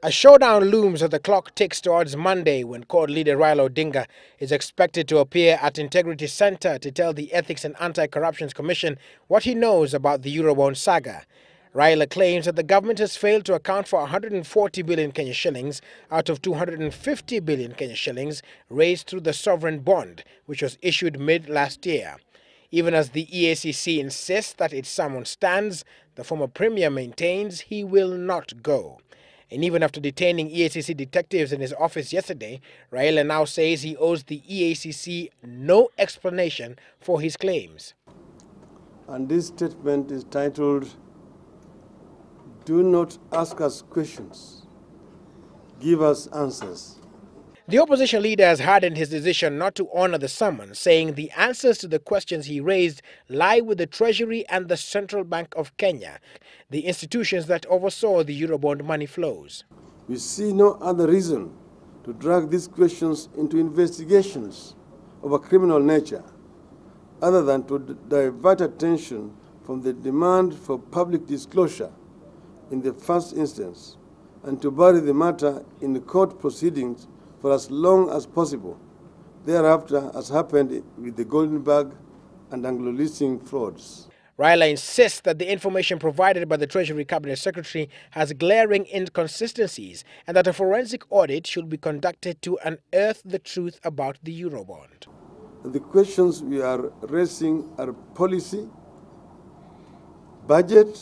A showdown looms as the clock ticks towards Monday when court leader Raila Odinga is expected to appear at Integrity Center to tell the Ethics and Anti-Corruption Commission what he knows about the Eurobond saga. Raila claims that the government has failed to account for 140 billion Kenya shillings out of 250 billion Kenya shillings raised through the sovereign bond, which was issued mid-last year. Even as the EACC insists that its summons stands, the former premier maintains he will not go. And even after detaining EACC detectives in his office yesterday, Raila now says he owes the EACC no explanation for his claims. And this statement is titled, "Do not ask us questions, give us answers." The opposition leader has hardened his decision not to honor the summons, saying the answers to the questions he raised lie with the Treasury and the Central Bank of Kenya, the institutions that oversaw the Eurobond money flows. We see no other reason to drag these questions into investigations of a criminal nature other than to divert attention from the demand for public disclosure in the first instance and to bury the matter in the court proceedings for as long as possible thereafter, as happened with the Golden Bag and Anglo-leasing frauds. Raila insists that the information provided by the Treasury Cabinet Secretary has glaring inconsistencies and that a forensic audit should be conducted to unearth the truth about the Eurobond. The questions we are raising are policy, budget,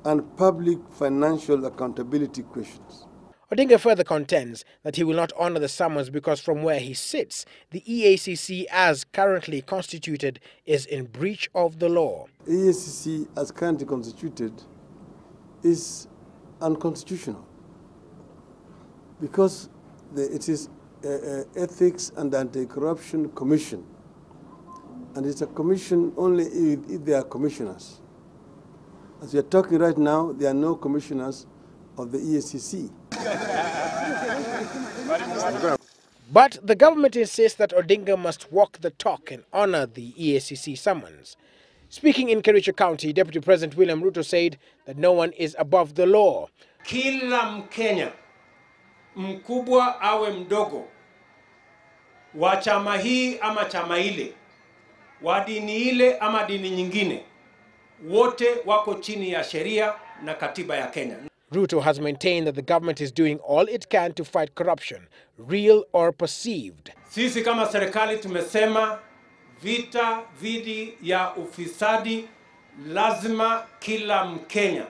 and public financial accountability questions. Odinga further contends that he will not honor the summons because from where he sits, the EACC as currently constituted is in breach of the law. EACC as currently constituted is unconstitutional because it is Ethics and Anti-Corruption Commission, and it's a commission only if they are commissioners. As we are talking right now, there are no commissioners of the EACC. But the government insists that Odinga must walk the talk and honor the EACC summons. Speaking in Kericho County, Deputy President William Ruto said that no one is above the law. Kila Mkenya, mkubwa awe mdogo, wa chama hii ama chama ile, wa dini ile ama dini nyingine, wote wako chini ya sheria na katiba ya Kenya. Ruto has maintained that the government is doing all it can to fight corruption, real or perceived. Sisi kama serikali tumesema vita dhidi ya ufisadi lazima kila Mkenya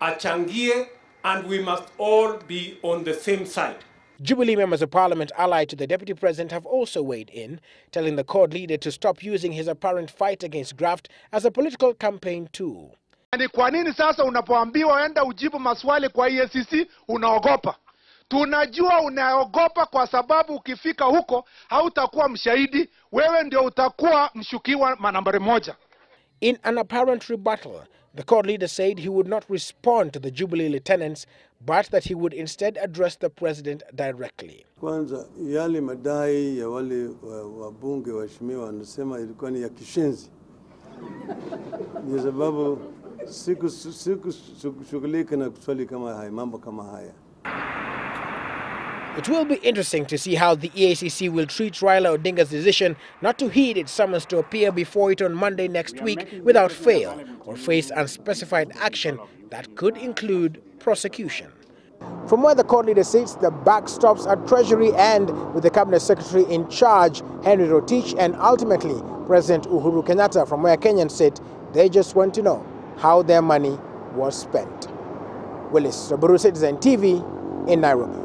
achangie, and we must all be on the same side. Jubilee members of parliament allied to the deputy president have also weighed in, telling the court leader to stop using his apparent fight against graft as a political campaign tool. Ni kwa nini sasa unapoambiwa enda ujibu maswali kwa EACC unaogopa? Tunajua unaogopa kwa sababu ukifika huko hautakuwa mshahidi, wewe ndio utakuwa mshukiwa nambari moja. In an apparent rebuttal, the court leader said he would not respond to the Jubilee lieutenants, but that he would instead address the president directly. Kwanza, yale madai ya wale wabunge waheshimiwa wanasema ilikuwa ni ya kishenzi. Ni sababu siku shughulika na kuswali kama haya, mambo kama haya. It will be interesting to see how the EACC will treat Raila Odinga's decision not to heed its summons to appear before it on Monday next week without fail, or face unspecified action that could include prosecution. From where the court leader sits, the buck stops at Treasury and with the Cabinet Secretary in charge, Henry Rotich, and ultimately President Uhuru Kenyatta. From where Kenyans sit, they just want to know how their money was spent. Willis Roburu, Citizen TV in Nairobi.